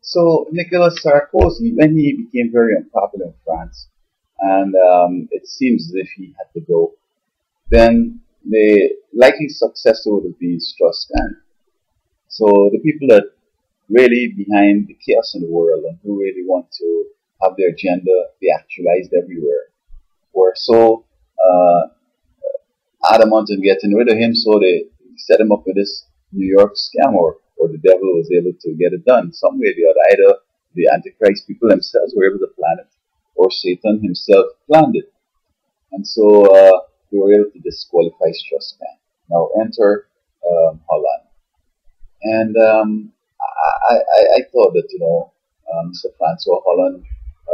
So Nicolas Sarkozy, when he became very unpopular in France, and it seems as if he had to go, then the likely successor would be Strauss. So the people that really behind the chaos in the world and who really want to have their agenda be actualized everywhere were so uh, adamant in getting rid of him, so they set him up with this New York scam, or the devil was able to get it done some way or the other. Either the Antichrist people themselves were able to plan it, or Satan himself planned it. And so we were able to disqualify Strauss-Kahn. Now enter Hollande. And I thought that, Mr. Francois Hollande,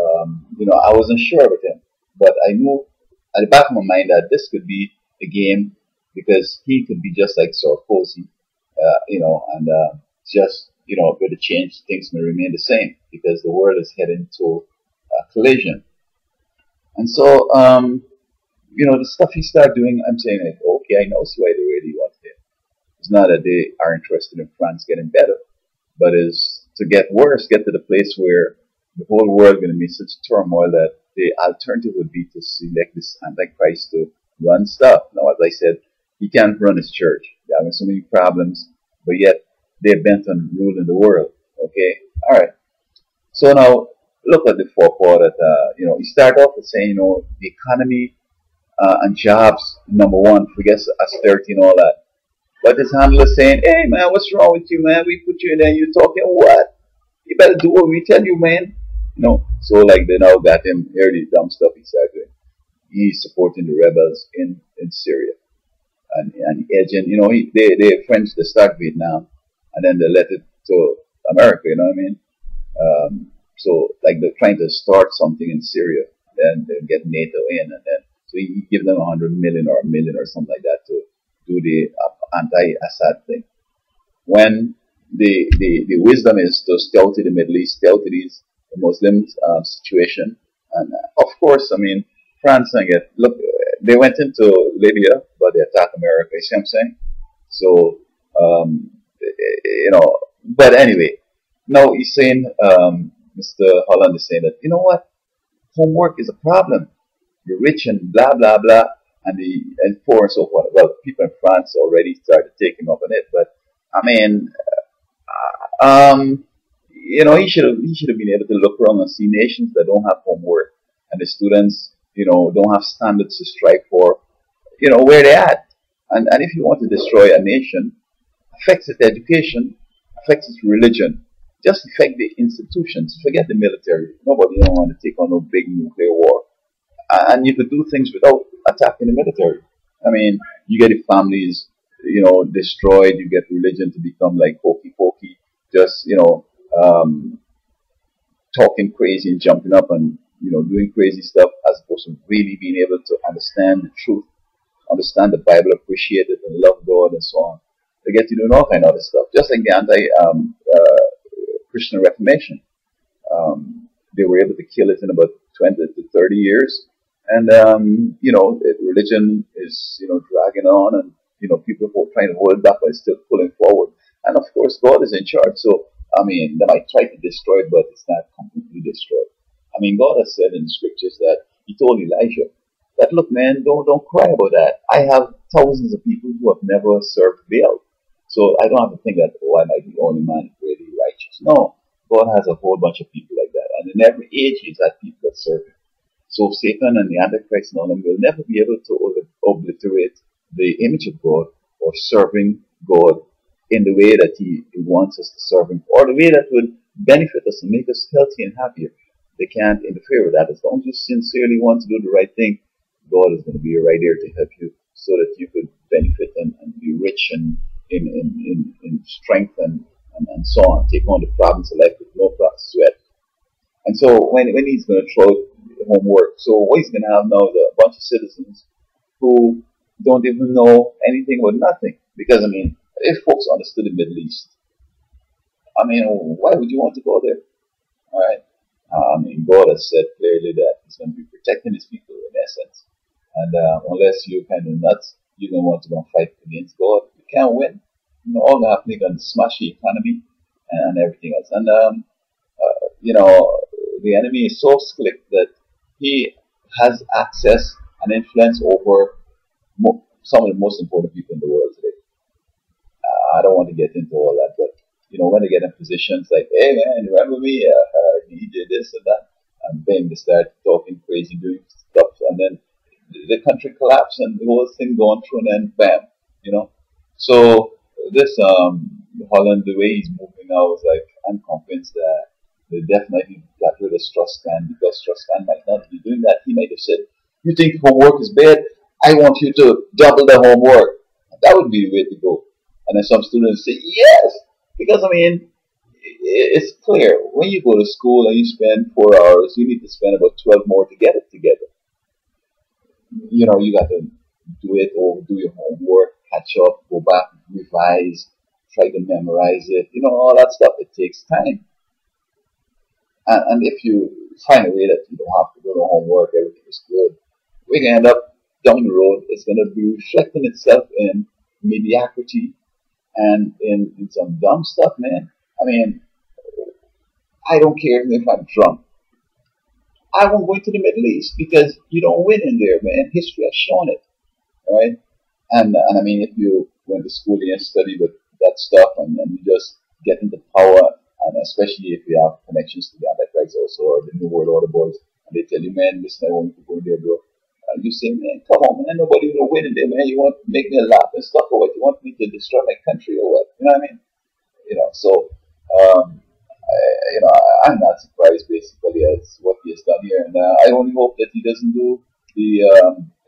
I wasn't sure with him, but I knew at the back of my mind that this could be a game because he could be just like Sarkozy, and just, with the change, things may remain the same because the world is heading to a collision. And so, the stuff he started doing, I'm saying, like, okay, I know see why they really want him. It's not that they are interested in France getting better, but is to get worse, get to the place where the whole world going to be such turmoil that the alternative would be to select this Antichrist to run stuff. Now, as I said, he can't run his church. They're having so many problems, but yet they're bent on ruling the world. Okay, all right. So now look at the forepaw that he started off with saying, the economy and jobs number one. Forget austerity and all that. But his handler is saying, hey man, what's wrong with you, man? We put you in there, you're talking what? You better do what we tell you, man. So like they now got him, hear the dumb stuff he started doing. He's supporting the rebels in Syria. And agent, they French, they start Vietnam and then they let it to America, you know what I mean? So like they're trying to start something in Syria, then they get NATO in, and then so he give them 100 million or a million or something like that to do the anti-Assad thing. When the wisdom is to stay out of the Middle East, stay out of the Muslims situation, and of course, I mean France and look, they went into Libya, but they attacked America. You see what I'm saying? So but anyway, now he's saying, Mr. Holland is saying that what, homework is a problem. You're rich and blah blah blah, and poor and so forth. Well, people in France already started taking up on it, but I mean, he should have been able to look around and see nations that don't have homework and the students, don't have standards to strive for, where they at. And if you want to destroy a nation, affects its education, affects its religion, just affect the institutions. Forget the military. Nobody don't want to take on no big nuclear war. And you could do things without attacking the military. I mean, you get the families, destroyed. You get religion to become like hokey pokey, just talking crazy and jumping up and doing crazy stuff, as opposed to really being able to understand the truth, understand the Bible, appreciate it, and love God and so on. They get to do all kind of other stuff, just like the Christian Reformation. They were able to kill it in about 20 to 30 years. And, religion is, dragging on, and, people who are trying to hold it back are still pulling forward. And of course, God is in charge. So, I mean, they might try to destroy it, but it's not completely destroyed. I mean, God has said in the scriptures that He told Elijah that, look, man, don't cry about that. I have thousands of people who have never served Baal. So I don't have to think that, oh, I might be the only man really righteous. No, God has a whole bunch of people like that. And in every age, He's had people that serve Him. So Satan and the Antichrist and all them will never be able to obliterate the image of God or serving God in the way that He wants us to serve Him, or the way that would benefit us and make us healthy and happier. They can't interfere with that. As long as you sincerely want to do the right thing, God is going to be right there to help you so that you could benefit and be rich and in strength and so on. Take on the problems of life with no sweat. And so when He's going to throw homework, so what He's going to have now is a bunch of citizens who don't even know anything about nothing. Because, I mean, if folks understood the Middle East, I mean, why would you want to go there? All right. I mean, God has said clearly that He's going to be protecting His people in essence. And unless you're kind of nuts, you don't want to go and fight against God. You can't win. All that happening and smash the economy and everything else. And you know, the enemy is so slick that he has access and influence over some of the most important people in the world today. I don't want to get into all that, but when they get in positions like, hey man, remember me? He did this and that, and then they start talking crazy, doing stuff, and then the country collapse and the whole thing going through, and then bam, you know. So this Holland, the way he's moving now is like, I'm convinced that they definitely got rid of Strauss-Kahn, because Strauss-Kahn might not be doing that. He might have said, "You think homework is bad? I want you to double the homework." That would be the way to go. And then some students say, "Yes," because I mean, it's clear when you go to school and you spend 4 hours, you need to spend about 12 more to get it together. You got to do it, or do your homework, catch up, go back, revise, try to memorize it. All that stuff. It takes time. And if you find a way that you don't have to do the homework, everything is good, we're going to end up down the road, it's going to be reflecting itself in mediocrity and in some dumb stuff, man. I mean, I don't care if I'm drunk. I won't go into the Middle East because you don't win in there, man. History has shown it, right? And I mean, if you went to school and study with that stuff, and you just get into power, and especially if you have connections to the Antichrist also, or the New World Order boys, and they tell you, man, listen, I want you to go in there, bro. You say, man, come on, man, nobody will win in there, man. You want to make me laugh and stuff, or what? You want me to destroy my country, or what? You know what I mean? So, I'm not surprised, basically, as what he has done here, and I only hope that he doesn't do the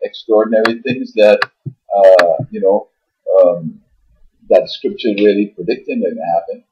extraordinary things that, uh, you know, um, that scripture really predicting going to happen.